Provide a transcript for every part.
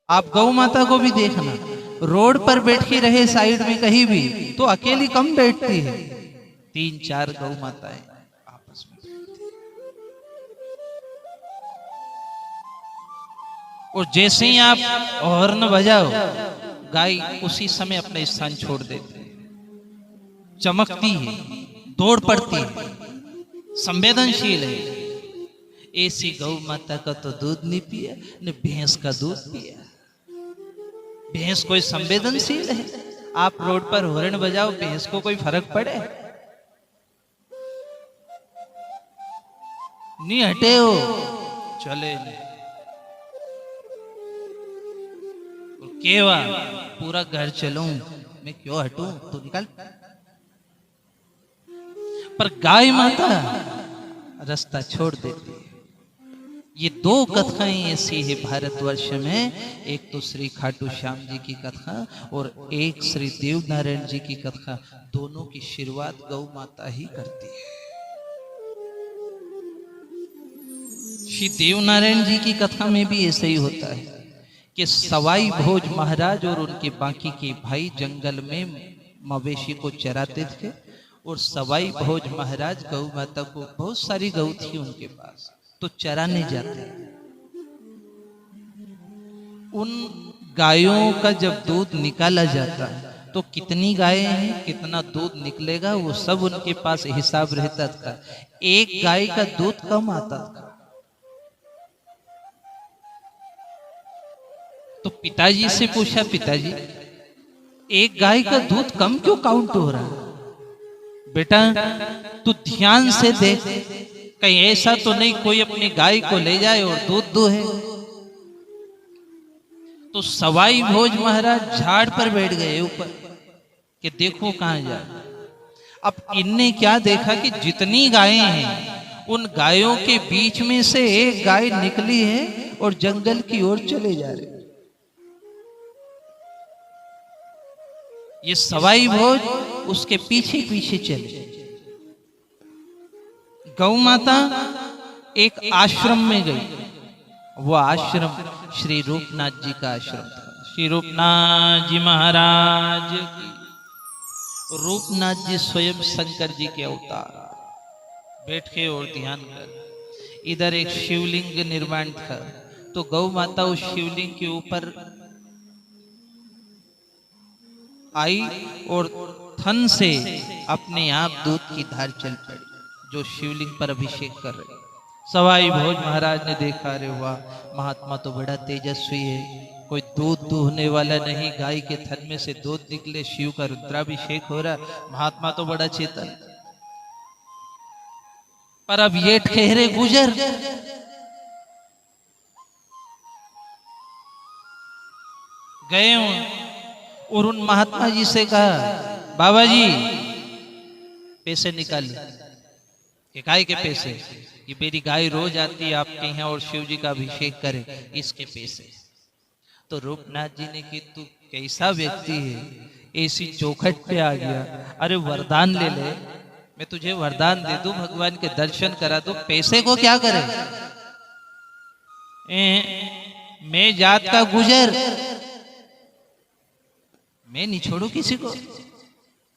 आप गौ माता को भी देखना, रोड पर बैठी रहे साइड में कहीं भी तो अकेली कम बैठती है, 3-4 गौ माताएं आपस में बैठती हैं। और जैसे ही आप हॉर्न बजाओ, गाय उसी समय अपना स्थान छोड़ देती है, चमकती है, दौड़ पड़ती है, संवेदनशील है। ऐसी गौ माता का तो दूध नहीं पिया न भैंस का दूध पिया। भैंस कोई संवेदनशील है? आप रोड पर हॉर्न बजाओ, भैंस को कोई फर्क पड़े? नहीं हटे हो, चले नहीं। केवा पूरा घर चलूं, मैं क्यों हटूं, तू निकल। पर गाय माता रास्ता छोड़ देती है। ये 2 कथाएं ऐसी है भारतवर्ष में, एक तो श्री खाटू श्याम जी की कथा और एक श्री देव नारायण जी की कथा। दोनों की शुरुआत गौ माता ही करती है। श्री देव नारायण जी की कथा में भी ऐसे ही होता है कि सवाई भोज महाराज और उनके बाकी के भाई जंगल में मवेशी को चराते थे और सवाई भोज महाराज गौ माता को, बहुत सारी गौ थी उनके पास, तो चराने जाते। उन गायों का जब दूध निकाला जाता तो कितनी गायें हैं, कितना दूध निकलेगा, वो सब उनके पास हिसाब रहता था। एक गाय का दूध कम आता था। तो पिताजी से पूछा, पिताजी एक गाय का दूध कम क्यों काउंट हो रहा है? बेटा तू ध्यान से देख, कहीं ऐसा तो नहीं कोई अपनी गाय को ले जाए और दूध दूहे। तो सवाई भोज महाराज झाड़ पर बैठ गए ऊपर कि देखो कहां जाए। अब इनने क्या देखा कि जितनी गायें हैं उन गायों के बीच में से एक गाय निकली है और जंगल की ओर चले जा रही। ये सवाई भोज उसके पीछे पीछे चले। गौ माता एक आश्रम में गई। वो आश्रम श्री रूपनाथ जी का आश्रम था। श्री रूपनाथ जी महाराज की। रूपनाथ जी स्वयं शंकर जी के अवतार। बैठे और ध्यान कर। इधर एक शिवलिंग निर्माण था, तो गौ माता उस शिवलिंग के ऊपर आई और थन से अपने आप दूध की धार चल पड़ी, जो शिवलिंग पर अभिषेक कर रहे। सवाई भोज महाराज ने देखा, अरे वाह, महात्मा तो बड़ा तेजस्वी है, कोई दूध दूहने वाला नहीं, गाय के थन में से दूध निकले, शिव का रुद्राभिषेक हो रहा, महात्मा तो बड़ा चेतन। पर अब ये ठहरे गुजर गए और उन महात्मा जी से कहा, बाबा जी पैसे निकालिए। कि गाय के पैसे? ये मेरी गाय रोज आती है आपके यहाँ और शिव जी का अभिषेक करे, इसके पैसे। तो रूपनाथ जी ने कि तू कैसा व्यक्ति है, ऐसी चौखट पे आ गया, अरे वरदान ले ले, मैं तुझे वरदान दे दूं, भगवान के दर्शन करा दूं, पैसे को क्या करे? मैं जात का गुजर, मैं नहीं छोड़ू किसी को,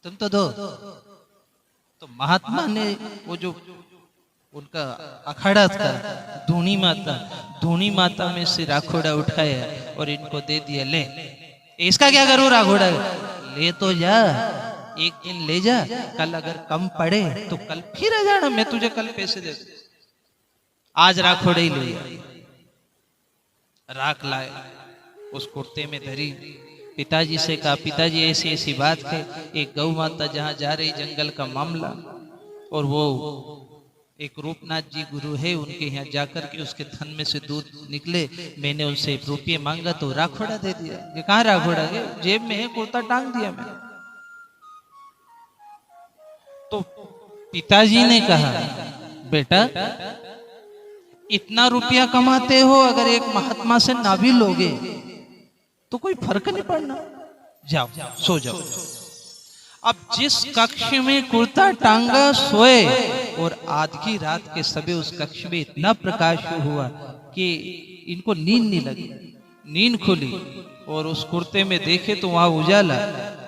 तुम तो दो। तो महात्मा ने वो जो उनका अखाड़ा था धूनी माता, धूनी माता में से राखोड़ा उठाया और इनको दे दिया, ले इसका क्या करूं राखोड़ा? ले तो जा, एक दिन ले जा, कल अगर कम पड़े तो कल फिर आ जाना, मैं तुझे कल पैसे दे दूं। आज राखोड़े ही ले राख लाए, उस कुर्ते में धरी। पिताजी से कहा, पिताजी ऐसी ऐसी बात है, एक गौ माता जहां जा रही, जंगल का मामला, और वो एक रूपनाथ जी गुरु है, उनके यहाँ जाकर के उसके थन में से दूध निकले, मैंने उनसे रुपये मांगा तो राखोड़ा दे दिया। ये कहाँ राखोड़ा है? जेब में है, कुर्ता टांग दिया मैंने। तो पिताजी ने कहा, बेटा इतना रुपया कमाते हो, अगर एक महात्मा से ना भी लोगे तो कोई फर्क नहीं पड़ना, जाओ सो जाओ। अब जिस कक्ष में कुर्ता टांगा सोए, और आधी रात के समय उस कक्ष में इतना प्रकाश हुआ कि इनको नींद नहीं लगी। नींद खुली और उस कुर्ते में देखे तो वहां उजाला।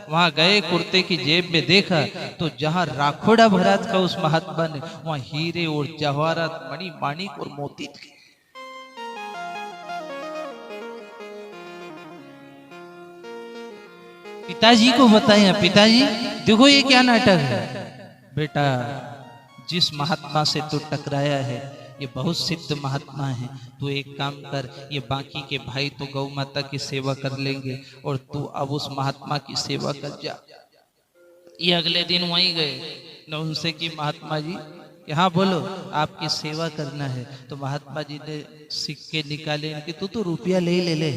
वहां गए, कुर्ते की जेब में देखा तो जहां राखोड़ा भरा था उस महात्मा ने, वहां हीरे और जवाहरात, मणि माणिक और मोती थे। पिताजी को बताया, पिताजी देखो ये क्या नाटक है। बेटा, जिस महात्मा से तू टकराया है ये बहुत सिद्ध महात्मा है। तू एक काम कर, ये बाकी के भाई तो गौ माता की सेवा कर लेंगे और तू अब उस महात्मा की सेवा कर जा। ये अगले दिन वहीं गए न उनसे कि महात्मा जी यहाँ बोलो, आपकी सेवा करना है। तो महात्मा जी ने सिक्के निकाले कि तू तो रुपया ले ले,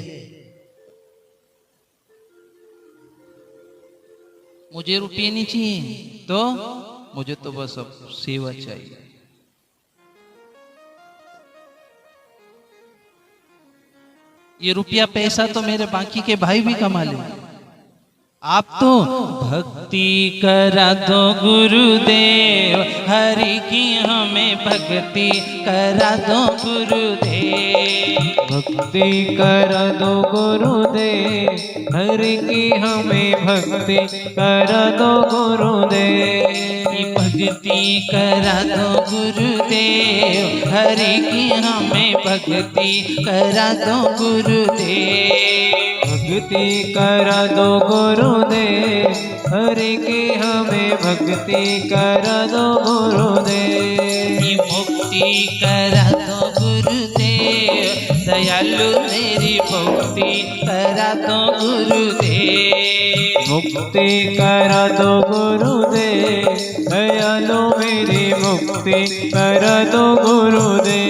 मुझे रुपये नहीं चाहिए, तो मुझे तो बस अब सेवा चाहिए। ये रुपया पैसा तो मेरे बाकी के भाई भी कमा ले, आप तो भक्ति करा दो गुरुदेव, हरि की हमें भक्ति करा दो गुरुदेव। भक्ति करा दो गुरुदेव, हरि की हमें भक्ति करा दो गुरुदेव। भक्ति करा दो गुरुदेव, हरि की हमें भक्ति करा दो गुरुदेव। भक्ति करा दो गुरुदेव, हरि की हमें भक्ति करा दो गुरुदेव। मुक्ति करा दो गुरुदेव, दयालु मेरी मुक्ति करा दो गुरुदेव। मुक्ति करा दो गुरुदेव, दयालु मेरी मुक्ति करा दो गुरुदेव।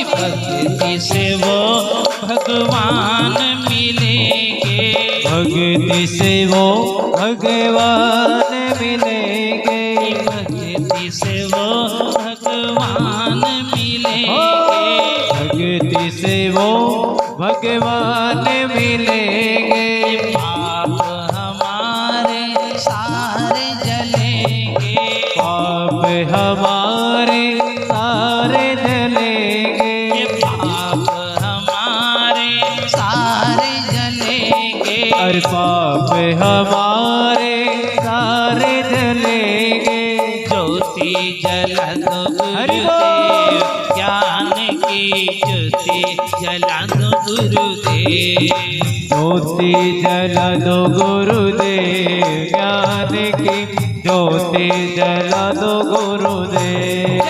भक्ति से वो भगवान मिलेंगे, भक्ति से वो भगवान मिलेंगे। भक्ति से वो भगवान मिलेंगे, भक्ति से वो भगवान मिलेंगे। पाप हमारे सारे जलेंगे, पाप हमारे सारे जलेंगे। पाप हमारे सारे जलेंगे, और पाप हमारे सारे जलेंगे। ज्योति जला दो गुरुदेव, ज्ञान की ज्योति जला दो गुरुदेव। ज्योति जला दो गुरुदेव, ज्ञान की ज्योति जला दो गुरुदेव।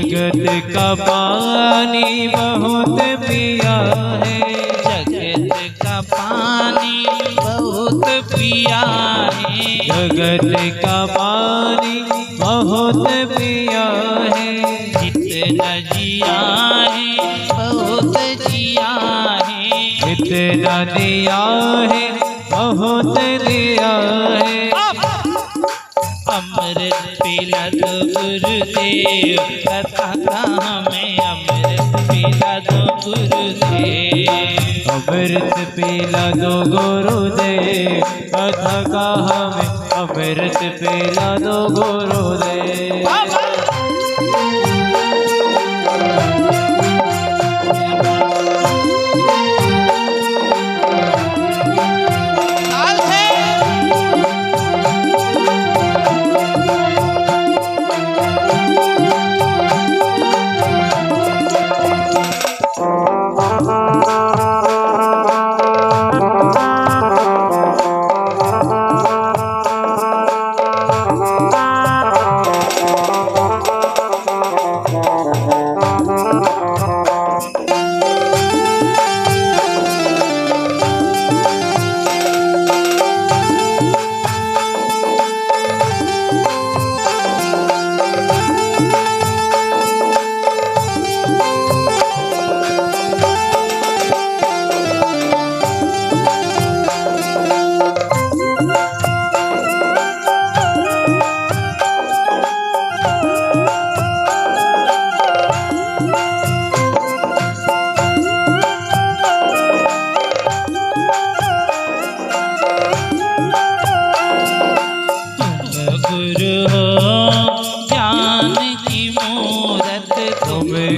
जगत का पानी बहुत पिया है। जगत का पानी बहुत पिया पिया है, जगत का पानी बहुत पिया है, जितना जिया है बहुत जिया है, जितना दिया है बहुत दिया है। अमृत पिला दो गुरुदेव, कथा कहाँ में अमृत पिला दो गुरुदेव, अमृत पिला दो गुरुदेव, कथा कहाँ में अमृत पिला दो गुरुदेव।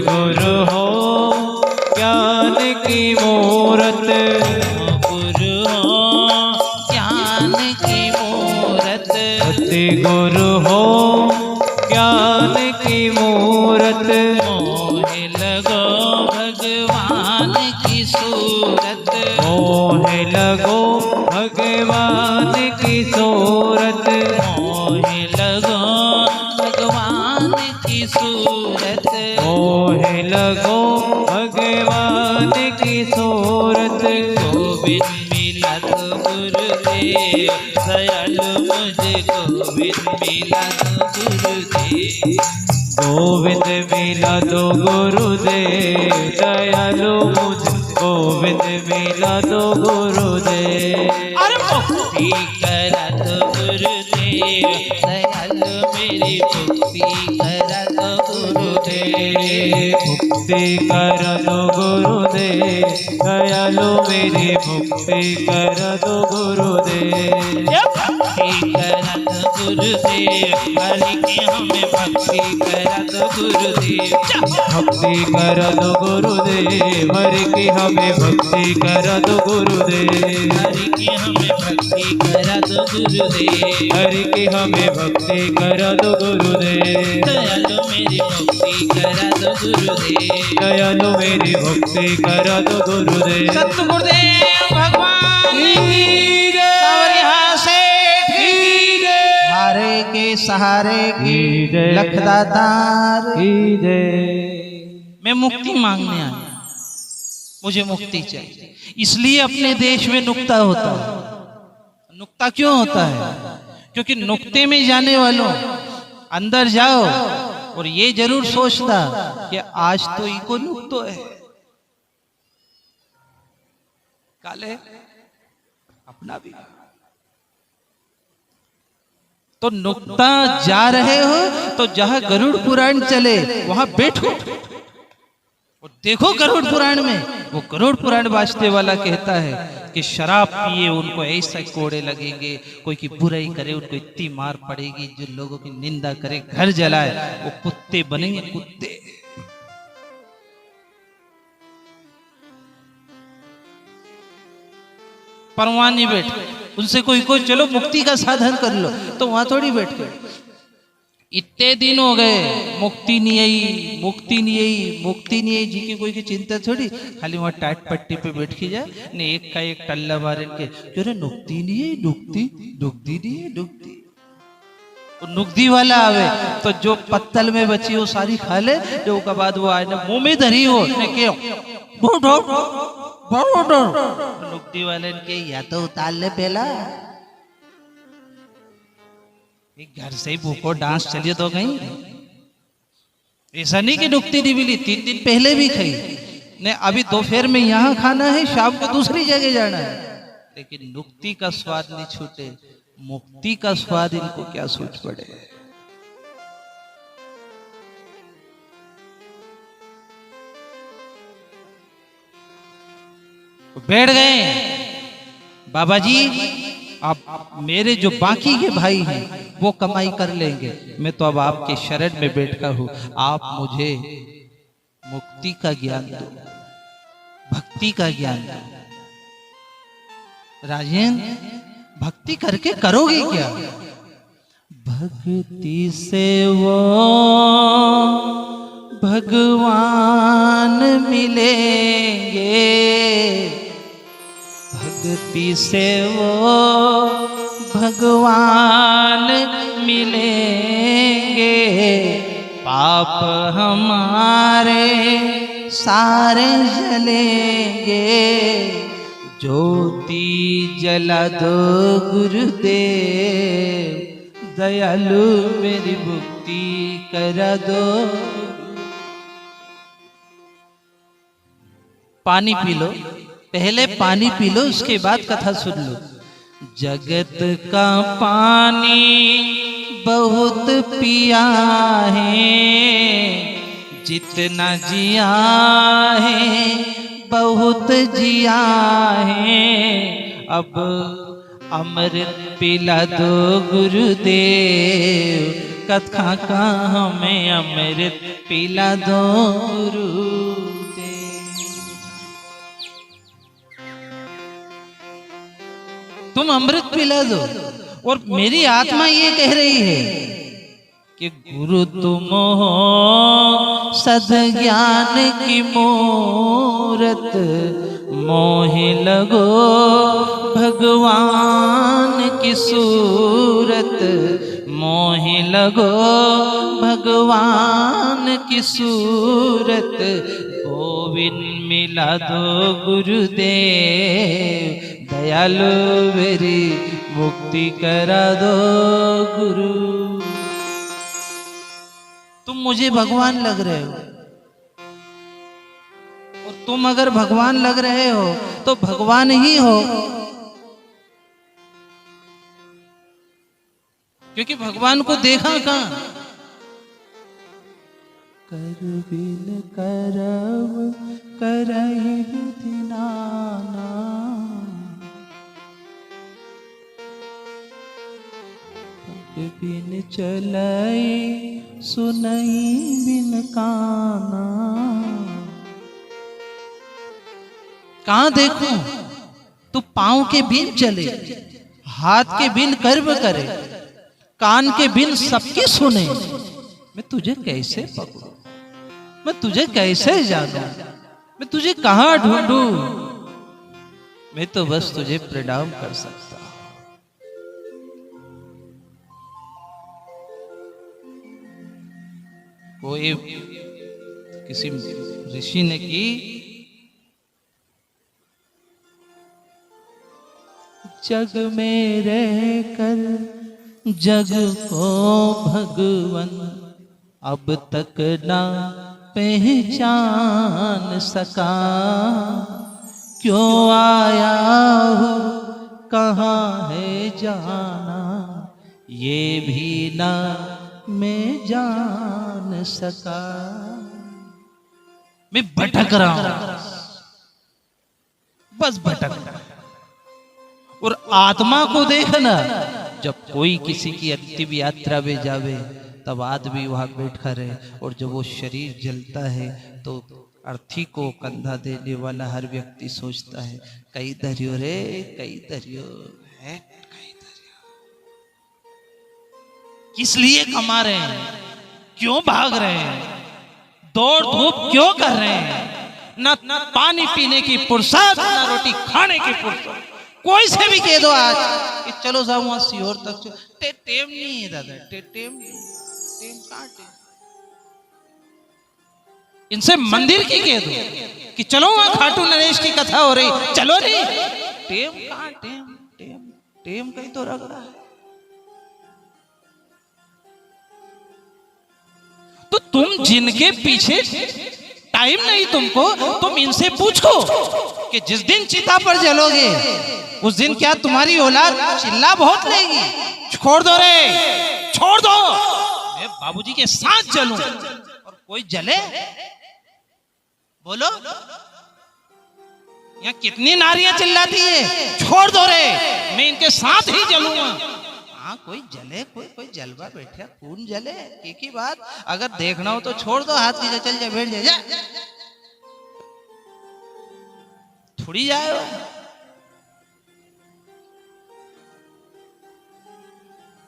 गुरु हो ज्ञान की मूरत, गुरु हो ज्ञान की मूरत, सत्य गुरु हो ज्ञान की मूरत, मोहे लगो भगवान की सूरत, मोहे लगो भगवान की सूरत, मोहे लगो भगवान की सूरत, मोहे लगो भगवान की सूरत। गोविंद मिला तो गुरुदेव, दयालु मुझे गोविंद मिला तो गुरुदेव, गोविंद मिला दो गुरुदेव, दयालु मुझे गोविंद मिला दो गुरुदेव। मुक्ति करा तो गुरुदेव, दयालु मेरी मुक्ति करा तो गुरुदेव, मुक्ति कर दो गुरुदेव, दयालु मेरी मुक्ति कर दो गुरुदेव। भक्ति करा तो गुरुदेव, हरि की हमें भक्ति करा तो गुरुदेव, भक्ति कर दो गुरुदेव, हरि की हमें भक्ति कर दो गुरुदेव, हरि की हमें भक्ति करा तो गुरुदेव, हरि की हमें भक्ति कर दो गुरुदेव। दयालु मेरी मुक्ति करा तो गुरुदेव, दयालु मेरी भक्ति कर दो गुरुदेव। सतगुरुदेव भगवान की सावरिया सेठ की हारे के सहारे की लखदातार की जय। मैं मुक्ति मांगने आया, मुझे मुक्ति चाहिए, इसलिए अपने देश में नुक्ता होता है। नुक्ता क्यों होता है? क्योंकि नुक्ते में जाने वालों अंदर जाओ और ये जरूर सोचता कि आज तो इको नुक्तो है, काले अपना भी। तो नुक्ता जा रहे हो तो जहां गरुड़ पुराण चले वहां बैठो और देखो गरुड़ पुराण में वो गरुड़ पुराण बाजते वाला कहता है कि शराब पिए उनको ऐसे कोड़े लगेंगे, कोई की बुराई करे उनको इतनी मार पड़ेगी, जो लोगों की निंदा करे घर जलाए वो कुत्ते बनेंगे, कुत्ते। परवाह नहीं बैठ, उनसे कोई चलो मुक्ति का साधन कर लो, तो वहां थोड़ी बैठ गए। इतने दिन हो गए मुक्ति नहीं आई, मुक्ति नहीं आई, मुक्ति नहीं आई जी की कोई की चिंता थोड़ी, खाली वहां टाट पट्टी पे बैठ के जाए ने एक का एक टल्ला मारे के क्यों रे नुक्ति नहीं आई, नुक्ति नुक्ति नहीं है, नुक्ति। नुक्ति वाला आवे तो जो पत्तल में बची हो सारी खा ले, जो का बाद वो आए ना मुंह में धरी हो ने क्यों नुक्ति वाले के या तो उतार ले पहला एक घर से ही भूखो डांस चलिए तो कहीं ऐसा नहीं कि नुक्ति नहीं मिली, 3 दिन पहले भी खाई ने, अभी दोपहर में यहाँ खाना है, शाम को दूसरी जगह जाना है, लेकिन नुक्ति का स्वाद नहीं छूटे, मुक्ति का स्वाद इनको क्या सोच पड़े। बैठ गए बाबा जी, अब मेरे जो बाकी के भाई हैं वो कमाई कर लेंगे, मैं तो अब आपके शरण में बैठा हूं, आप मुझे मुक्ति का ज्ञान दो, भक्ति का ज्ञान दो। राजेंद्र भक्ति करके करोगे क्या? भक्ति से वो भगवान मिलेंगे, भक्ति से वो भगवान मिलेंगे, पाप हमारे सारे जलेंगे, ज्योति जला दो गुरुदेव, दयालु मेरी मुक्ति करा दो। पानी पी लो, पहले पानी पी लो, उसके बाद कथा सुन लो। जगत का पानी बहुत पिया है, जितना जिया है बहुत जिया है, अब अमृत पिला दो गुरुदेव, कथा का हमें अमृत पिला दो गुरुदेव। तुम अमृत पिला दो। और मेरी आत्मा ये कह रही है कि गुरु तुम हो सद ज्ञान की मूरत, मोहे लगो भगवान की सूरत, मोहे लगो भगवान की सूरत, गोविंद मिला दो गुरुदेव, दयालु मेरी मुक्ति करा दो गुरु। तुम मुझे भगवान लग रहे हो, और तुम अगर भगवान लग रहे हो तो भगवान ही हो, क्योंकि भगवान को देखा कहां? कर बिन करब करहि विधि नाना, बिन चलई सुनई बिन काना। कहां देखूं तू पांव के बिन चले, हाथ के बिन कर्म करे, कान के बिन सबके सुने, मैं तुझे कैसे पकड़ूं, मैं तुझे कैसे जानूं, मैं तुझे कहां ढूंढूं? मैं तो बस तुझे प्रणाम कर सकता हूं। कोई किसी ऋषि ने की, जग में रहकर जग को भगवन अब तक ना पहचान सका, क्यों आया हो कहाँ है जाना, ये भी ना मैं जान सका। मैं भटक रहा हूं, बस भटक रहा। और आत्मा को देखना, जब कोई किसी की अंतिम यात्रा में जावे तब आदमी वहां बैठा रहे, और जब वो शरीर जलता है तो अर्थी को कंधा देने वाला हर व्यक्ति सोचता है, कई धरियो रे कई धरियो है, कई धरियो। किस लिए कमा रहे हैं, क्यों भाग रहे हैं, दौड़ धूप क्यों कर रहे हैं? न पानी पीने की फुर्सत, न रोटी खाने की फुर्सत। कोई से भी कह दो आज कि चलो जाओ वहां सीहोर तक, टेम नहीं है दादा, टेम कहां टेम। इनसे मंदिर की कह दो कि चलो वहां खाटू नरेश की कथा हो रही, चलो नहीं, टेम कहां टेम कहीं तो रगड़ा है। तो तुम जिनके पीछे टाइम नहीं तुमको, तुम इनसे पूछो कि जिस दिन चिता पर जलोगे उस दिन क्या तुम्हारी औलाद चिल्ला बहुत लेगी? छोड़ दो रे, छोड़ दो, मैं बाबूजी के साथ जलूं और कोई जले? बोलो, यहाँ कितनी नारियां चिल्लाती है, छोड़ दो रे, मैं इनके साथ ही जलूंगा। हाँ, कोई जले, कोई जलवा बैठा, कौन जले? एक ही बात, अगर देखना हो तो छोड़ दो, हाथ की चल जा, बैठ जा, थोड़ी जाए।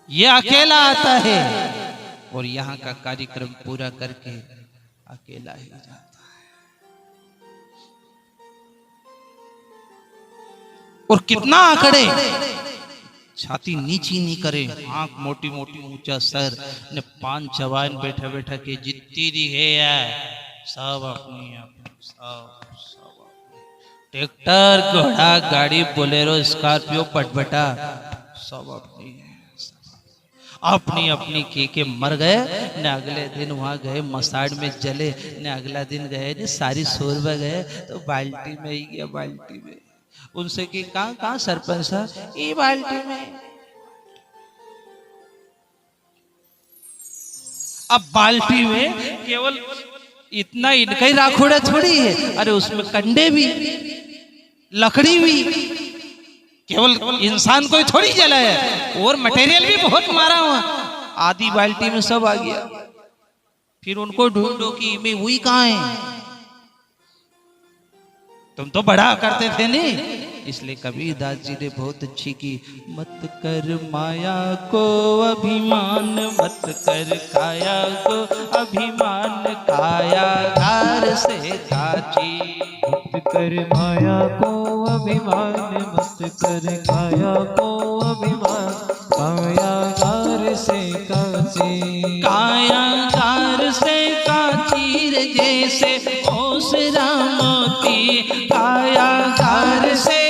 ये अकेला आता है और यहाँ का कार्यक्रम पूरा करके अकेला ही जाता है। और कितना आंकड़े, छाती नीची नहीं करे, आंख मोटी मोटी, ऊंचा सर ने, पान चबान बैठा बैठा के जितनी दी है सब अपनी सब ट्रैक्टर, घोड़ा, गाड़ी, बोलेरो, स्कॉर्पियो, पटपटा सब अपनी अपनी अपनी के मर गए ने। अगले दिन वहां गए मसाड़ में जले ने, अगला दिन गए ने सारी सोरबा गए तो बाल्टी में ही गया, बाल्टी में। उनसे कि कहाँ सरपंच साहब, ये बाल्टी में। अब बाल्टी में केवल इतना इनका ही राखोड़ा थोड़ी है, अरे उसमें कंडे भी, लकड़ी भी, केवल इंसान को ही थोड़ी जला है, और मटेरियल भी बहुत मारा हुआ। आधी बाल्टी में सब आ गया। फिर उनको ढूंढो कि मैं वही कहाँ है, तुम तो बड़ा करते थे नहीं। इसलिए कबीर दास जी ने बहुत अच्छी की, मत कर माया को अभिमान, मत कर काया को अभिमान, काया गार से काची। मत कर माया को अभिमान, मत कर काया को अभिमान, काया गार से काची। काया गार से काची रे, जैसे ओसरा मोती, काया गार से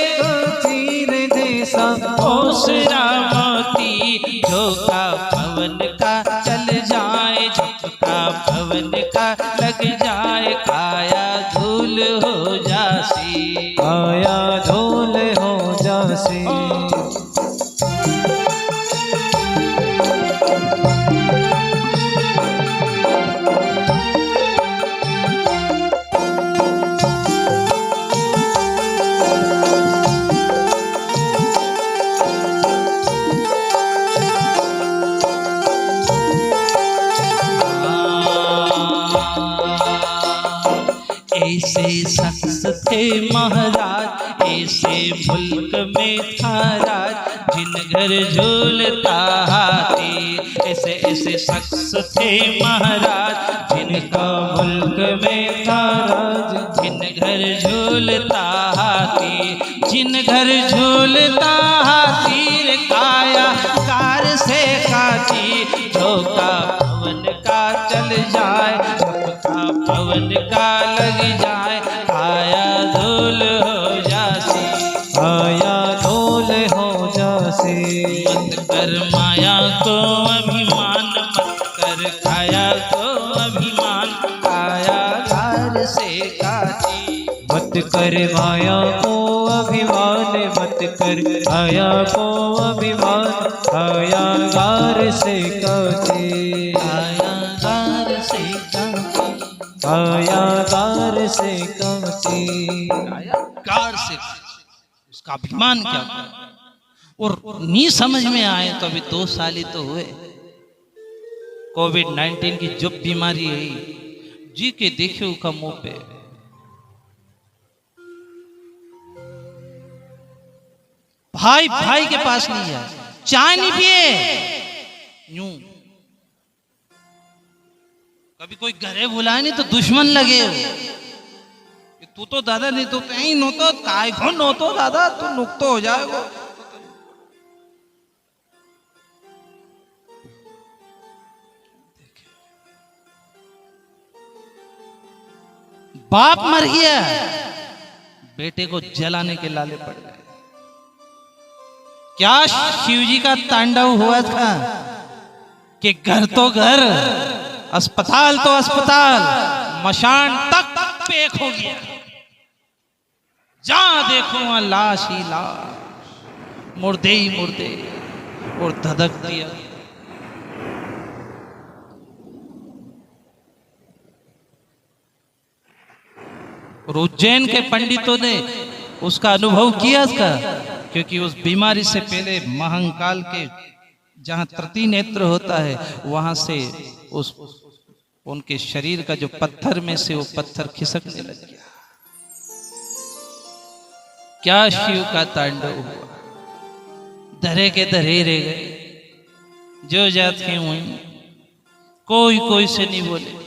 ओसरा मोती। झोंका पवन का चल जाए, झटका पवन का लग जाए, काया धूल हो जासी, काया धूल हो जासी। ऐसे शख्स थे महाराज, ऐसे मुल्क में था राज, जिन घर झूलता हाथी। ऐसे ऐसे शख्स थे महाराज, जिनका मुल्क में था राज, जिन घर झूलता हाथी, जिन घर झूलता हाथी रे, काया कार से काची। झोंका पवन का चल जाए, झपका पवन का लग जाए, काया धूल हो जासी, काया धूल हो जासी। मत कर माया को अभिमान, मत कर काया को अभिमान, काया गार से काची। मत कर माया को अभिमान, मत कर काया को अभिमान, काया गार से काची। काया गार से काची, काया गार से काची। काया गार से, उसका अभिमान क्या होता है? और नहीं समझ में आए तो अभी 2 साल ही तो हुए। कोविड-19 की जो बीमारी है, जी के देखे उसका मुंह पे, भाई भाई के पास नहीं जाए, चाय नहीं पिए, यूं कभी कोई घरे बुलाए नहीं तो दुश्मन लगे। तू तो दादा नहीं तो कहीं नो तो काय को नो तो दादा तू नुकतो हो जाएगा। बाप मर गया, बेटे को जलाने के लाले पड़ गए। क्या शिवजी का तांडव हुआ था कि घर तो घर अस्पताल तो अस्पताल, मशान तक पैक हो गया। जहां देखो वहां लाश ही लाश, मुर्दे ही मुर्दे, और धधक दिया। और उज्जैन के पंडितों ने उसका अनुभव किया था, क्योंकि उस बीमारी से पहले महाकाल के जहां तृतीय नेत्र होता है वहां से उस उनके शरीर का जो पत्थर में से वो पत्थर खिसकने लग गया। क्या शिव का तांडव हुआ, धरे के धरे रह गए, जो जात के वहीं, कोई कोई से नहीं बोले।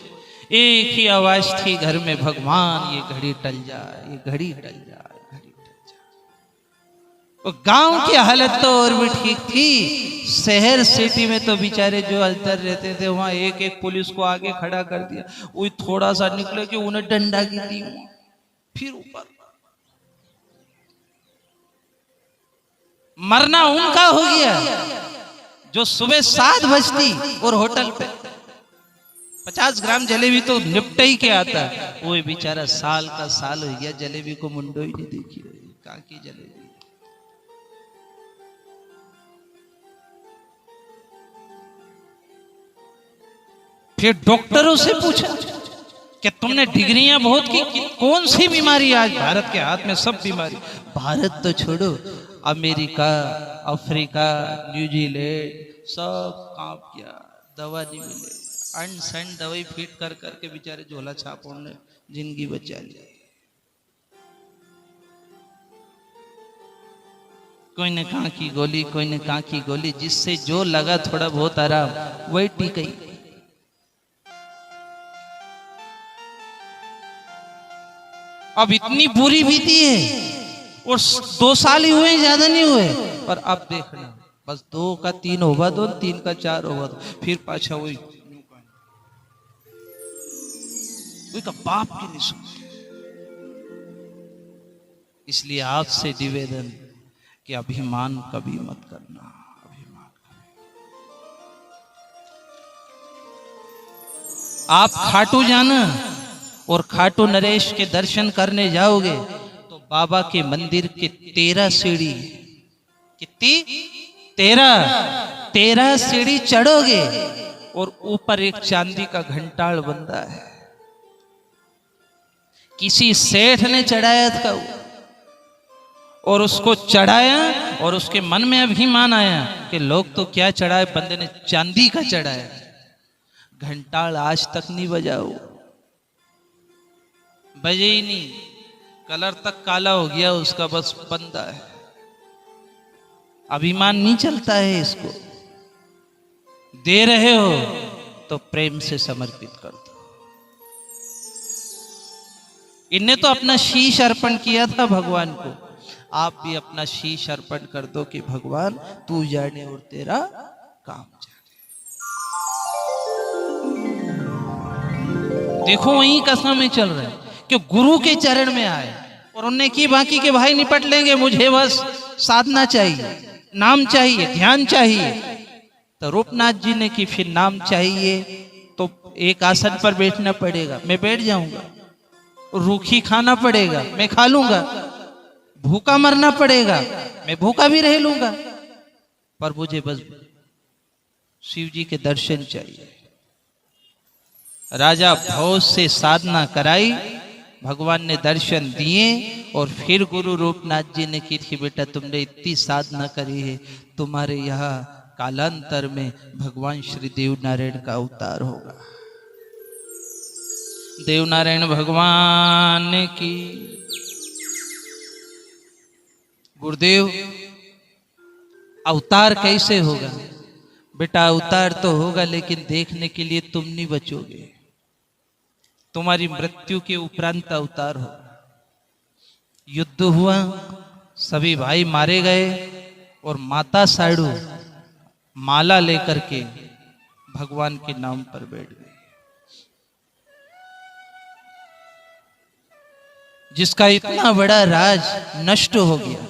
एक ही आवाज थी घर में, भगवान ये घड़ी टल जाए, ये घड़ी टल जाए, घड़ी टल जाए। और गांव की हालत तो और भी ठीक थी, शहर सिटी में तो बेचारे जो अंदर रहते थे वहां एक एक पुलिस को आगे खड़ा कर दिया। वही थोड़ा सा निकले कि उन्हें डंडा की दी, फिर ऊपर। मरना उनका हो गया जो सुबह 7 बजती और होटल पे 50 ग्राम जलेबी तो निपटे ही के आता, वो बेचारा साल का साल हो गया जलेबी को मुंडो ही नहीं देखी रही। कहाँ की जलेबी? फिर डॉक्टरों से पूछा कि तुमने डिग्रियां बहुत की, कौन सी बीमारी? आज भारत के हाथ में सब बीमारी। भारत तो छोड़ो, अमेरिका, अफ्रीका, न्यूजीलैंड सब काम किया, दवा नहीं मिले। अंड संड दवाई फीट कर करके बेचारे झोला छापों ने जिंदगी बचा ली। कोई ने कहा की गोली, कोई ने कहा की गोली, जिससे जो लगा थोड़ा बहुत आराम, वही ठीक ही। अब इतनी बुरी बीती है, और 2 साल ही हुए, ज्यादा नहीं हुए। और अब देखना, बस 2 का 3 होगा, 2 3 का 4 होगा, फिर पाछा वही का बाप की नहीं सुनते। इसलिए आपसे निवेदन कि अभिमान कभी मत करना, अभिमान कभी। आप खाटू जाना और खाटू नरेश के दर्शन करने जाओगे तो बाबा के मंदिर के 13 सीढ़ी, कितनी? 13 सीढ़ी चढ़ोगे और ऊपर एक चांदी का घंटाल बंधा है। किसी सेठ ने चढ़ाया था और उसको चढ़ाया, और उसके मन में अभिमान आया कि लोग तो क्या चढ़ाए, बंदे ने चांदी का चढ़ाया। घंटाल आज तक नहीं बजा, वो बजे ही नहीं, कलर तक काला हो गया उसका, बस बंदा है। अभिमान नहीं चलता है इसको। दे रहे हो तो प्रेम से समर्पित कर दो। इनने तो अपना शीश अर्पण किया था भगवान को, आप भी अपना शीश अर्पण कर दो कि भगवान तू जाने और तेरा काम जाने। देखो वहीं का समय चल रहा है कि गुरु के चरण में आए और उनने की बाकी के भाई निपट लेंगे, मुझे बस साधना चाहिए, नाम चाहिए, ध्यान चाहिए। तो रूपनाथ जी ने कि फिर नाम चाहिए तो एक आसन पर बैठना पड़ेगा, मैं बैठ जाऊंगा। रूखी खाना पड़ेगा, मैं खा लूंगा। भूखा मरना पड़ेगा, मैं भूखा भी रह लूंगा, पर मुझे बस शिव जी के दर्शन चाहिए। राजा भोज से साधना कराई, भगवान ने दर्शन दिए, और फिर गुरु रूपनाथ जी ने की थी, बेटा तुमने इतनी साधना करी है, तुम्हारे यहाँ कालांतर में भगवान श्री देव नारायण का अवतार होगा। देव नारायण भगवान की। गुरुदेव अवतार कैसे होगा? बेटा अवतार तो होगा, लेकिन देखने के लिए तुम नहीं बचोगे। तुम्हारी मृत्यु के उपरांत अवतार हो। युद्ध हुआ, सभी भाई मारे गए, और माता साड़ू माला लेकर के भगवान के नाम पर बैठ गए। जिसका इतना बड़ा राज नष्ट हो गया,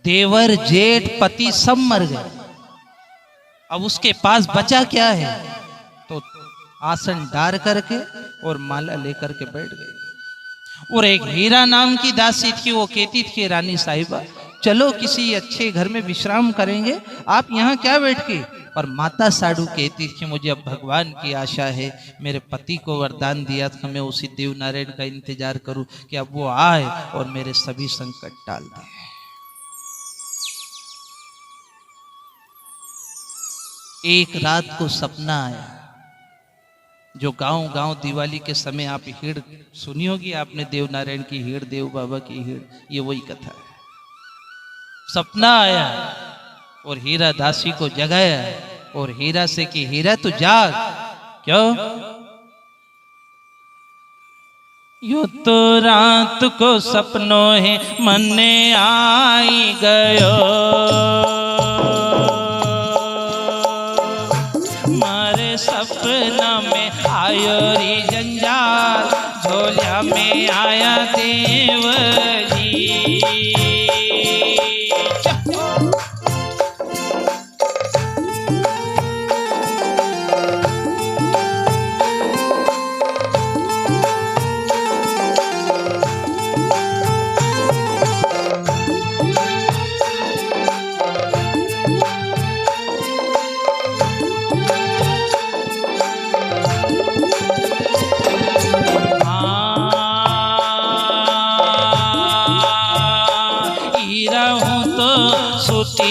देवर जेठ पति सब मर गए, अब उसके पास बचा क्या है? तो आसन डार करके और माला लेकर के बैठ गई। और एक हीरा नाम की दासी थी, वो कहती थी रानी साहिबा चलो किसी अच्छे घर में विश्राम करेंगे, आप यहाँ क्या बैठ के। पर माता साडू कहती थी मुझे अब भगवान की आशा है, मेरे पति को वरदान दिया था मैं उसी देव नारायण का इंतजार करूं कि अब वो आए और मेरे सभी संकट टाल दे। एक रात को सपना आया, जो गांव गांव दिवाली के समय आप हीड़ सुनी होगी आपने, देव नारायण की हीड़, देव बाबा की हीड़, ये वही कथा है। सपना आया और हीरा दासी को जगाया और हीरा से कि हीरा तू जाग। क्यों? यो तो रात को सपनों है मन आई गयो, मारे सपना में आयो री जंजाल, झोलिया में आया देव जी।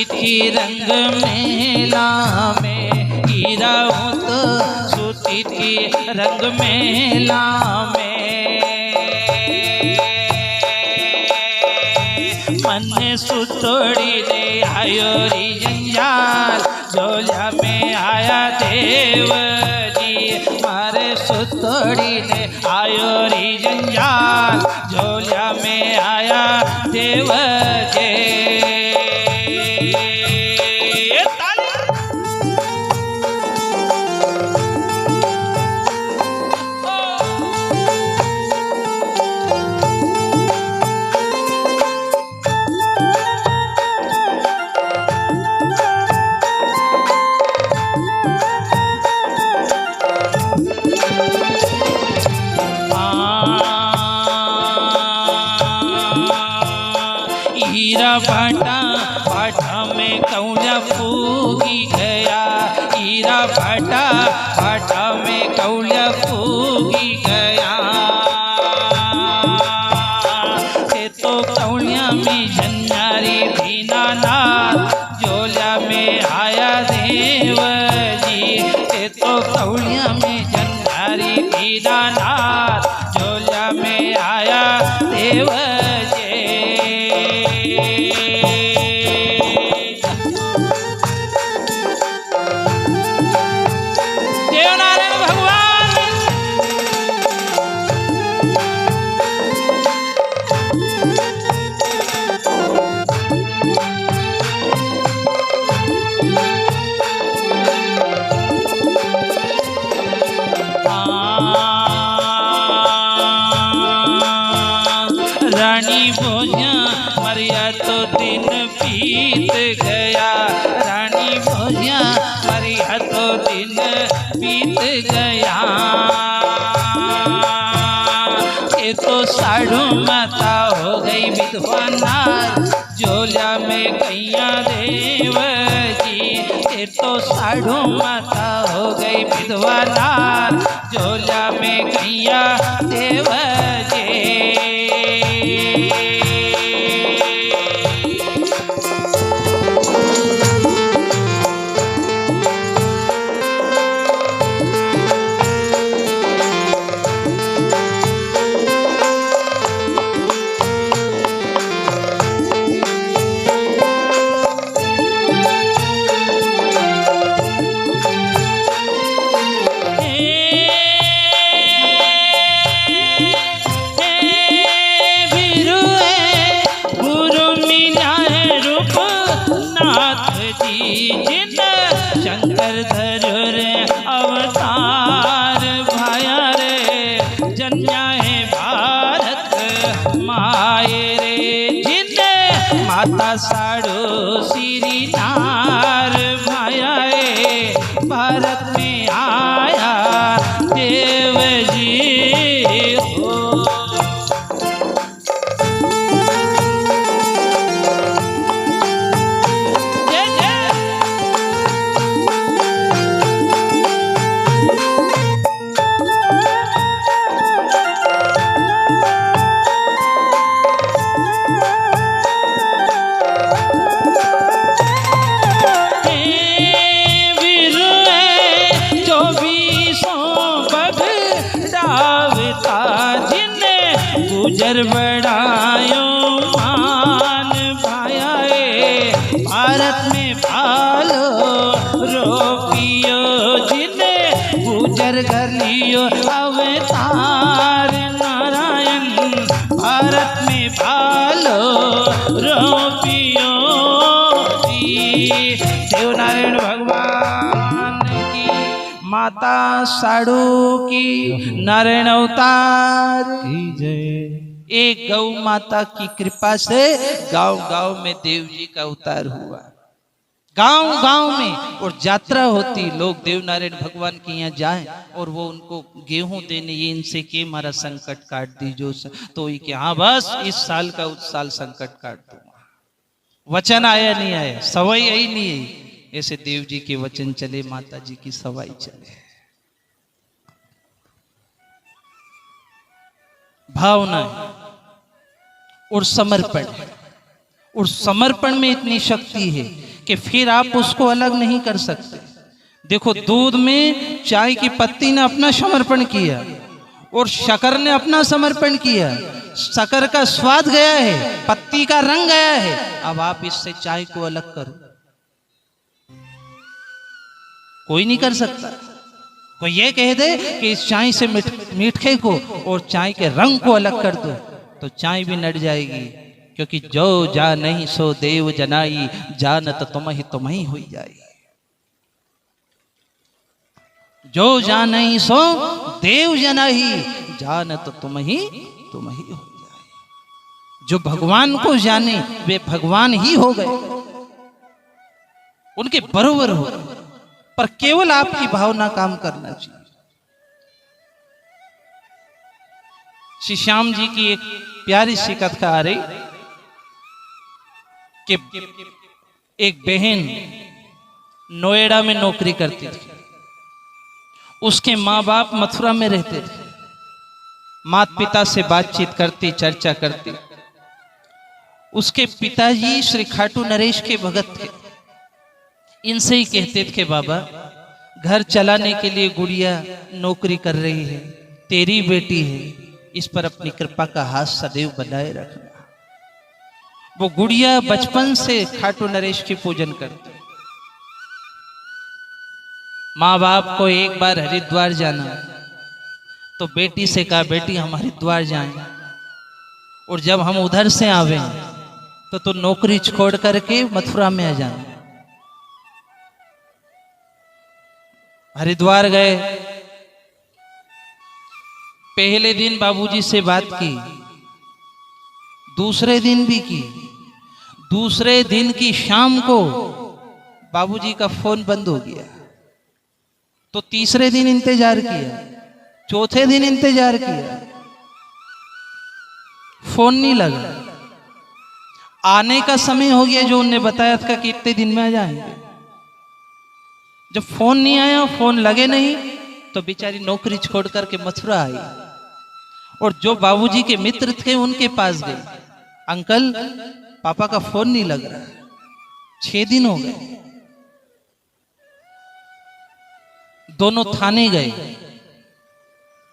थी रंग मेला में, हीरा हूँ तो सूती थी रंग मेला में, मन सुतोड़ी दे आयो री जंजाल, झोलिया में आया देव जी। मारे सुतोड़ी दे आयो री जंजाल, झोलिया में आया देव जी। हीरा भाटा भाटा में कौला फूगी गया, हीरा भाटा भाटा में कौला फूगी गया, ते तो कौलिया में झंझारी भीना नाथ, झोलिया में आया देव जी। ते तो कौलिया में झंझारी भीना नाथ, झोलिया में आया देव जी। रानी भोजा मरिया तो दिन बीत गया, रानी भोजा मरिया तो दिन बीत गया, ये तो साढ़ू माता हो गई विधवा नार, झोलिया में कैया देव जी। ये तो साढ़ू माता हो गई विधवा नार, झोलिया में कैया देव जी। शंकर धरुर अवतार भाया रे, जन्या है भारत माए रे, जिन माता साड़ो श्री नार भाया रे, भारत में आया देव जी हो। जय जय। गुजर बढ़ायो मान भाया भारत में भालो रोपियो जिने गुजर कर लियो अवतार नारायण भारत में भालो रोपियो। देव नारायण भगवान की, माता साड़ू की, नारायण अवतार की जय। एक गौ माता की कृपा से गांव गांव में देव जी का अवतार हुआ, गांव गांव में, और यात्रा होती, लोग देव नारायण भगवान के यहाँ जाएं और वो उनको गेहूं देने, ये इनसे के हमारा संकट काट दीजो, तो ये कि हाँ बस इस साल का उस साल संकट काट दूंगा। वचन आया नहीं आया, सवाई आई नहीं आई, ऐसे देव जी के वचन चले, माता जी की सवाई चले। भावना और समर्पण, और समर्पण में इतनी शक्ति है कि फिर आप उसको अलग नहीं कर सकते। देखो, दूध में चाय की पत्ती ने अपना समर्पण किया और शक्कर ने अपना समर्पण किया। शक्कर का स्वाद गया है, पत्ती का रंग गया है, अब आप इससे चाय को अलग करो, कोई नहीं कर सकता। कोई ये कह दे कि इस चाय से मीठे को और चाय के रंग को अलग कर दो, तो चाय भी नट जाएगी, क्योंकि जो जा नहीं सो देव जनाई, जानत तुम ही हुई जाएगी। जो जा नहीं सो देव जनाई, जानत तुम ही हो जाए। जो भगवान को जाने वे भगवान ही हो गए, उनके बरोबर हो, पर केवल आपकी भावना काम करना चाहिए। श्री श्याम जी की एक प्यारी सी कथा आ रही कि एक बहन नोएडा में नौकरी करती थी, उसके माँ बाप मथुरा में रहते थे। माता पिता से बातचीत करती, चर्चा करती। उसके पिताजी श्री खाटू नरेश के भगत थे। इनसे ही कहते थे, बाबा घर चलाने के लिए गुड़िया नौकरी कर रही है, तेरी बेटी है, इस पर अपनी कृपा का हाथ सदैव बनाए रखना। वो गुड़िया बचपन से खाटू नरेश की पूजन करती। माँ बाप को एक बार हरिद्वार जाना, तो बेटी से कहा, बेटी हम हरिद्वार जाएं, और जब हम उधर से आवे तो नौकरी छोड़ करके मथुरा में आ जाना। हरिद्वार गए, पहले दिन बाबूजी से बात की, दूसरे दिन भी की। दूसरे दिन की शाम को बाबूजी का फोन बंद हो गया, तो तीसरे दिन इंतजार किया, चौथे दिन इंतजार किया, फोन नहीं लगा। आने का समय हो गया जो उन्होंने बताया था कि इतने दिन में आ जाएंगे। जब फोन नहीं आया, फोन लगे नहीं, तो बेचारी नौकरी छोड़ करके मथुरा आई, और जो बाबूजी के मित्र थे उनके पास गई। अंकल, पापा का फोन नहीं लग रहा, 6 दिन हो गए। दोनों थाने गए।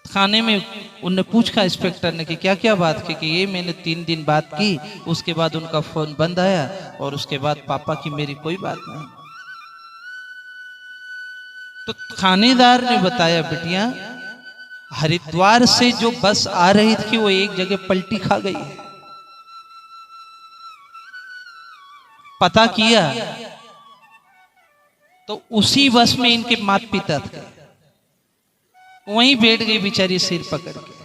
थाने में उनने पूछा इंस्पेक्टर ने कि क्या क्या बात की, कि ये मैंने 3 दिन बात की, उसके बाद उनका फोन बंद आया, और उसके बाद पापा की मेरी कोई बात नहीं। तो थानेदार ने बताया, बिटिया हरिद्वार से जो बस आ रही थी वो एक जगह पलटी खा गई है। पता किया तो उसी बस में इनके माता पिता थे, वहीं बैठ गई बेचारी सिर पकड़ के।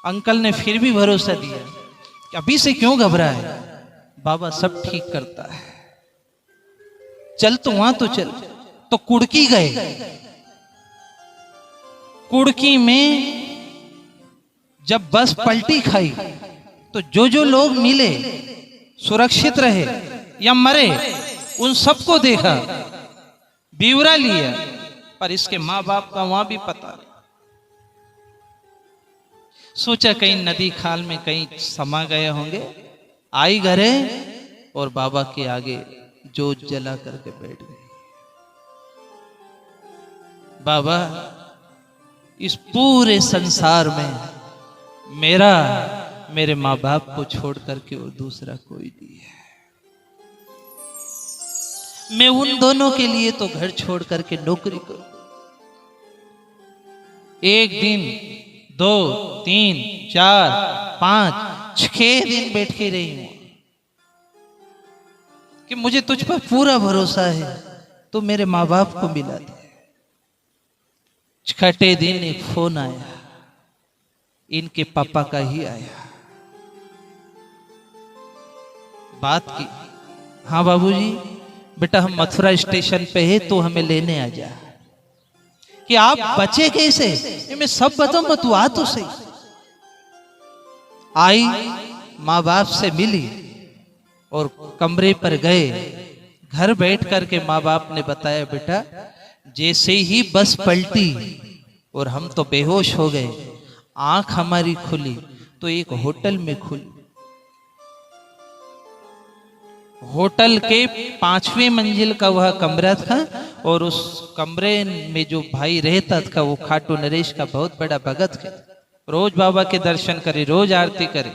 अंकल ने फिर भी भरोसा दिया कि अभी से क्यों घबरा है, बाबा सब ठीक करता है, चल तो वहां तो चल। तो कुड़की गए। कुड़की में जब बस पलटी खाई तो जो जो लोग मिले, सुरक्षित रहे या मरे, उन सबको देखा, ब्यौरा लिया, पर इसके माँ बाप का वहां भी पता नहीं। सोचा कहीं नदी खाल में कहीं समा गए होंगे। आई घरे और बाबा के आगे जोत जला करके बैठ गए। बाबा, इस पूरे संसार में मेरा, मेरे माँ बाप को छोड़ करके और दूसरा कोई नहीं है। मैं उन दोनों के लिए तो घर छोड़ करके नौकरी करूं। एक दिन, 2, 3, 4, 5, 6 दिन बैठ के रही हूं कि मुझे तुझ पर पूरा भरोसा है, तो मेरे माँ बाप को मिला दे। छठे दिन एक फोन आया, इनके पापा का ही आया। बात की, हाँ बाबूजी, बेटा हम मथुरा स्टेशन पे है, तो हमें लेने आ जा। कि आप बचे कैसे? मैं सब बताऊं, तू आ तो सही। आई, माँ बाप से मिली और कमरे पर गए। घर बैठ करके माँ बाप ने बताया, बेटा जैसे ही बस पलटी और हम तो बेहोश हो गए, आंख हमारी खुली तो एक होटल में खुली। होटल के 5वें मंजिल का वह कमरा था और उस कमरे में जो भाई रहता था वो खाटू नरेश का बहुत बड़ा भगत है। रोज बाबा के दर्शन करे, रोज आरती करे।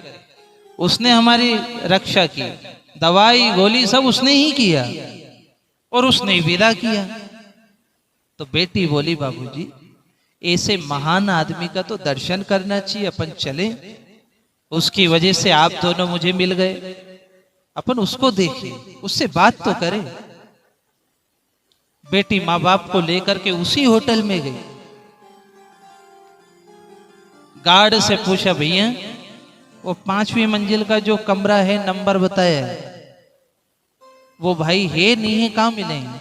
उसने हमारी रक्षा की, दवाई गोली सब उसने ही किया और उसने विदा किया। तो बेटी बोली, बाबूजी ऐसे महान आदमी का तो दर्शन करना चाहिए, अपन चले। उसकी वजह से आप दोनों मुझे मिल गए, अपन उसको देखें, उससे बात तो करें। बेटी माँ बाप को लेकर के उसी होटल में गई। गार्ड से पूछा, भैया वो 5वीं मंजिल का जो कमरा है, नंबर बताया, वो भाई है नहीं है, कहां मिलेंगे?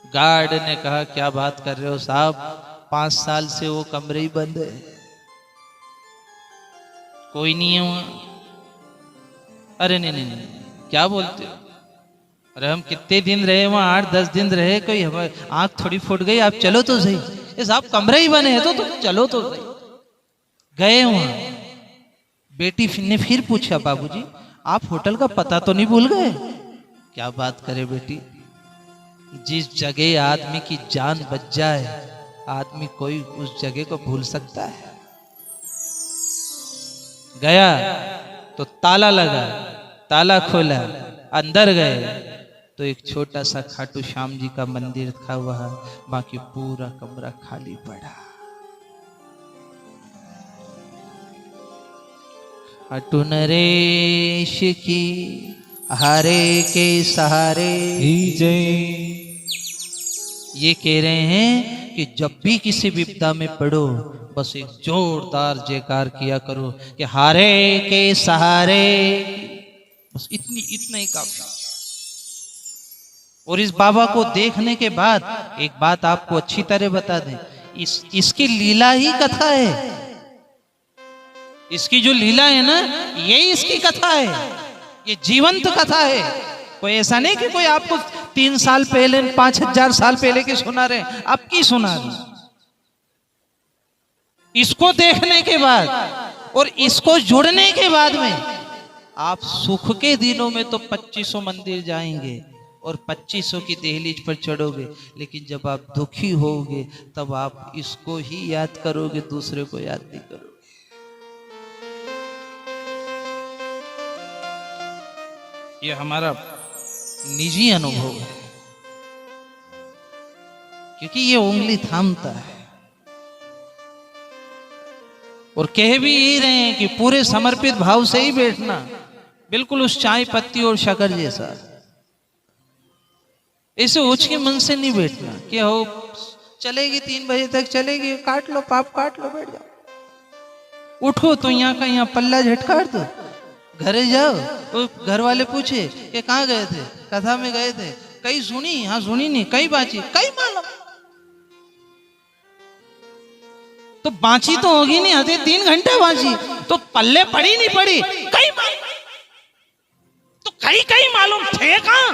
गार्ड ने कहा, क्या बात कर रहे हो साहब, 5 साल से वो कमरे ही बंद है, कोई नहीं है वहां। अरे नहीं, क्या बोलते हो? अरे हम कितने दिन रहे वहां, 8-10 दिन रहे, कोई हमारी आंख थोड़ी फूट गई, आप चलो तो सही। ये साहब कमरे ही बने हैं, तो तुम चलो तो सही। गए वहां। बेटी ने फिर पूछा, बाबूजी आप होटल का पता तो नहीं भूल गए? क्या बात करे बेटी, जिस जगह आदमी की जान बच जाए, आदमी कोई उस जगह को भूल सकता है? गया तो ताला लगा, ताला खोला, अंदर गए तो एक छोटा सा खाटू श्याम जी का मंदिर था वहां, बाकी पूरा कमरा खाली पड़ा। खाटू नरेश की हारे के सहारे जय। ये कह रहे हैं कि जब भी किसी विपदा में पड़ो, बस एक जोरदार जयकार किया करो कि हारे के सहारे। बस इतना ही काफी। और इस बाबा को देखने के बाद एक बात आपको अच्छी तरह बता दें, इसकी लीला ही कथा है। इसकी जो लीला है ना, यही इसकी कथा है, ये जीवंत कथा है। कोई ऐसा नहीं कि कोई आपको 3 साल पहले, 5000 साल पहले की सुना रहे, आपकी सुना रहे। इसको देखने के बाद और इसको जुड़ने के बाद में आप सुख के दिनों में तो 2500 मंदिर जाएंगे और 2500 की दहलीज पर चढ़ोगे, लेकिन जब आप दुखी होगे तब आप इसको ही याद करोगे, दूसरे को याद नहीं करोगे। ये हमारा निजी अनुभव है, क्योंकि ये उंगली थामता है। और कह भी यही रहे हैं कि पूरे समर्पित भाव से ही बैठना, बिल्कुल उस चाय पत्ती और शक्कर जैसा। ऐसे ऊंच के मन से नहीं बैठना कि हो चलेगी 3 बजे तक चलेगी, काट लो पाप, काट लो, बैठ जाओ। उठो तो यहाँ का यहाँ पल्ला झटकार दो, घरे जाओ। वो घर वाले पूछे कि कहाँ गए थे? कथा में गए थे। कई सुनी, हाँ सुनी नहीं, कई बाची, कई मालूम। तो बाची तो होगी नहीं, आधे 3 घंटे बाची, तो पल्ले पड़ी नहीं पड़ी, कई मालूम। तो कई कई मालूम थे कहां?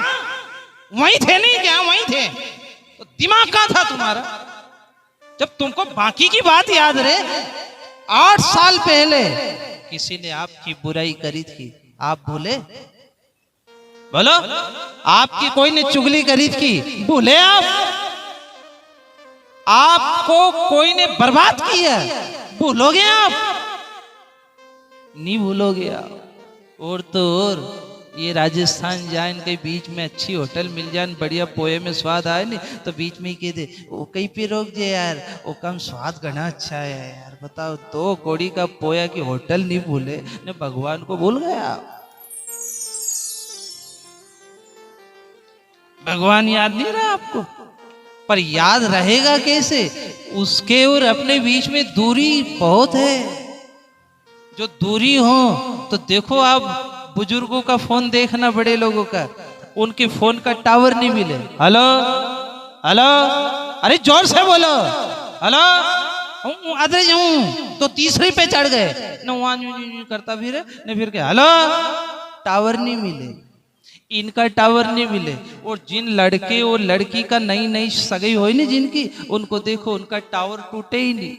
वहीं थे नहीं क्या? वहीं थे। तो दिमाग कहां था तुम्हारा जब तुमको बाकी की बात याद रहे? 8 साल पहले किसी ने आपकी बुराई करी थी, आप भूले? बोलो, आपकी कोई ने चुगली करी थी, भूले आप? आपको कोई ने बर्बाद किया, भूलोगे आप? नहीं भूलोगे आप। और तो और ये राजस्थान जाए के बीच में अच्छी होटल मिल जाए, बढ़िया पोए में स्वाद आए नहीं, तो बीच में ही कह दे वो कहीं पे रोक जे यार, वो कम स्वाद घना अच्छा है यार। बताओ, 2 कौड़ी का पोया की होटल नहीं भूले ने भगवान को भूल गया। भगवान याद नहीं रहा आपको, पर याद रहेगा कैसे? उसके और अपने बीच में दूरी बहुत है। जो दूरी हो तो देखो, आप बुजुर्गों का फोन देखना, बड़े लोगों का, उनके फोन का टावर नहीं मिले। हेलो हेलो, अरे जोर से बोलो, हेलो आदरे जाऊं तो तीसरे पे चढ़ गए न, करता फिर न, फिर क्या, हेलो, टावर नहीं मिले, इनका टावर नहीं मिले। और जिन लड़के और लड़की का नई नई सगाई हुई नहीं जिनकी, उनको देखो, उनका टावर टूटे ही नहीं।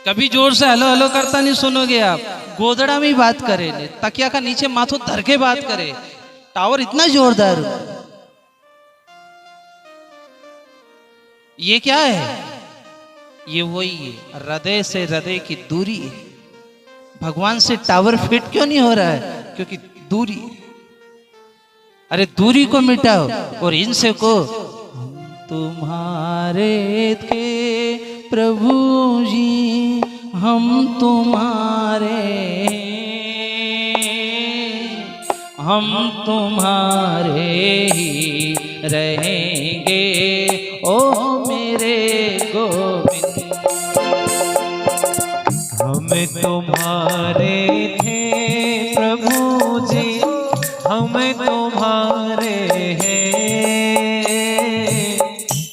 कभी जोर से हेलो हेलो करता नहीं सुनोगे आप। गोदड़ा में ही बात करे, तकिया का नीचे माथो धर के बात करे, टावर इतना जोरदार। ये क्या है? ये वही है, हृदय से हृदय की दूरी है। भगवान से टावर फिट क्यों नहीं हो रहा है? क्योंकि दूरी। अरे दूरी को मिटाओ और इनसे को, तुम्हारे थे प्रभु जी, हम तुम्हारे, हम तुम्हारे ही रहेंगे, ओ मेरे गोविंद। हम तुम्हारे थे प्रभु जी, हम तुम्हारे हैं,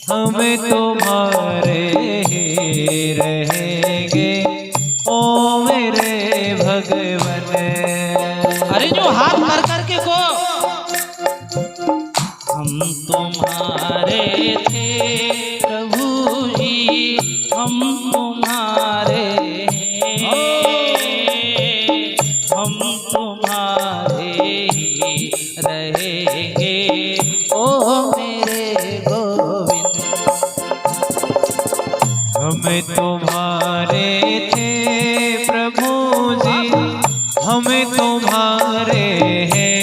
हम तुम्हारे ही रहेंगे, ओ मेरे भगवन। अरे जो हाथ कर करके को, हम तुम्हारे थे प्रभु जी, हम तुम्हारे हैं, हम तुम्हारे ही रहेंगे, ओ मेरे गोविंद। हम तुम्हारे थे प्रभु जी, हम तुम्हारे हैं,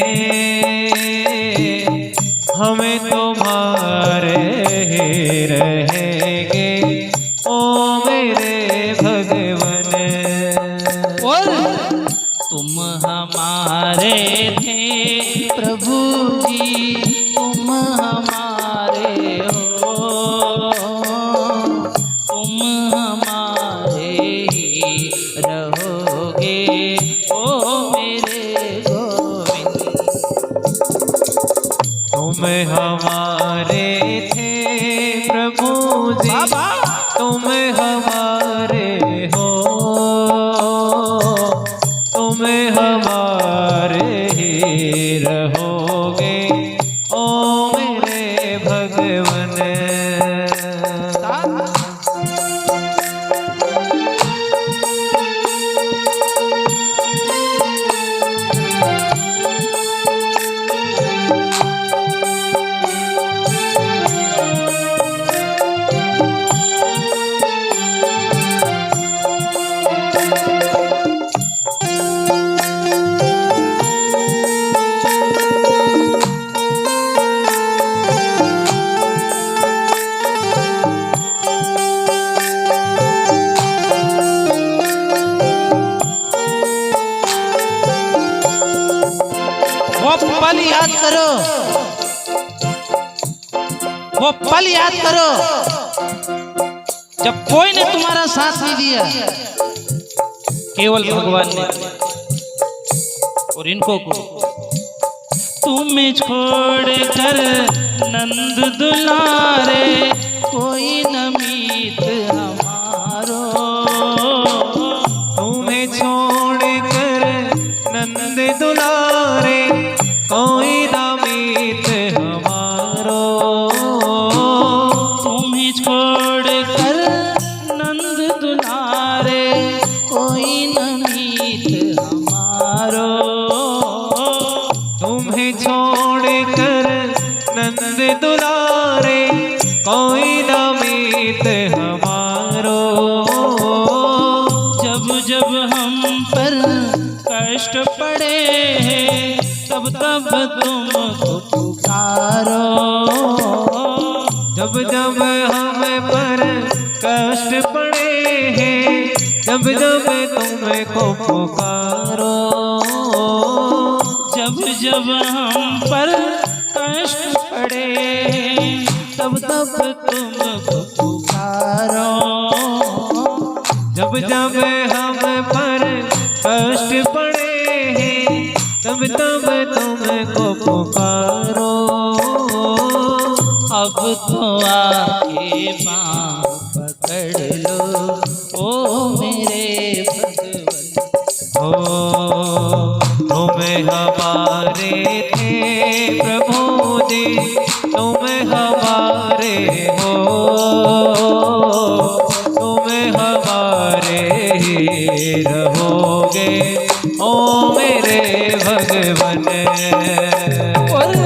हम तुम्हारे ही रहेंगे, ओ मेरे भगवन। और तुम हमारे थे प्रभु जी, तुम हमारे हो, तुम हमारे ही रहोगे, ओ मेरे गोविंद। तुम हमारे थे प्रभु जी, तुम हमारे हो, तुम हमारे ही रहोगे, ओ मेरे भगवन। वो पल याद करो, वो पल याद करो जब कोई ने तुम्हारा साथ नहीं दिया, केवल भगवान ने। और इनको को तुम्हें छोड़कर नंद दुलारे कोई न मीत हमारो। तुम्हें छोड़कर नंद दुलारे कोई ना मीत हमारो। तुम्हें छोड़कर नंद दुलारे कोई न मीत हमारो। तुम्हें छोड़कर नंद दुलारे कोई ना मीत हमारो। जब जब हम पर कष्ट पड़े हैं तब तब तुमको पुकारो। जब जब हम पर कष्ट पड़े हैं जब जब तुमको पुकारो। जब जब हम पर कष्ट पड़े तब तब तुमको पुकारो। जब जब हम पर कष्ट पड़े हैं तब तब तुमको पुकारो। अब तो आके बाँह पकड़ लो ओ मेरे भगवन। हो तुम हमारे थे प्रभु जी तुम हमारे हो। तुम हमारे ही रहोगे ओ मेरे भगवन। और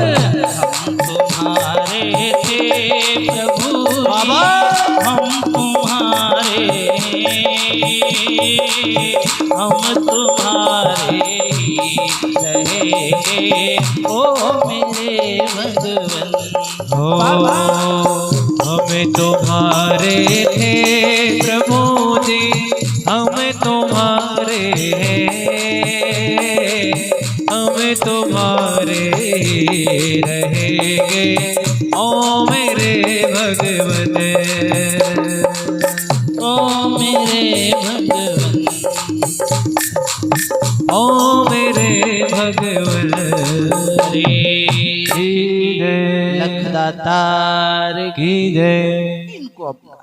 हम तुम्हारे थे प्रभु बाबा, हम तुम्हारे ही रहेंगे ओ मेरे भगवन। हो हम तुम्हारे थे प्रभु जी हम तुम्हारे हैं। हम तुम्हारे ही रहेंगे ओ मेरे भगवन। ओ मेरे भगवन, ओ मेरे भगवन। लखदातार की जय। इनको अपना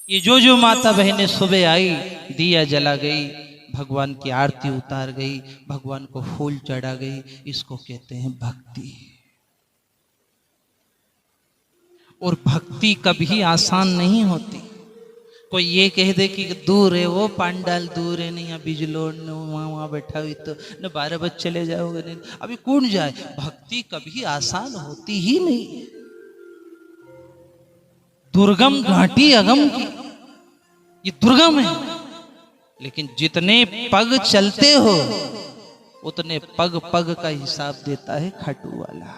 ये जो माता बहनें सुबह आई दिया जला गई, भगवान की आरती उतार गई, भगवान को फूल चढ़ा गई, इसको कहते हैं भक्ति। और भक्ति कभी आसान नहीं होती। कोई ये कह दे कि दूर है वो पांडाल, दूर है नहीं, अभी बिजलोड़ वहाँ बैठा हुई तो न 12 बजे चले जाओगे नहीं, अभी कौन जाए। भक्ति कभी आसान होती ही नहीं। दुर्गम घाटी अगम की, ये दुर्गम है, लेकिन जितने पग चलते हो उतने पग पग का हिसाब देता है खाटू वाला।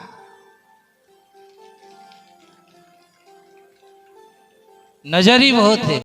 नजर ही बहुत है।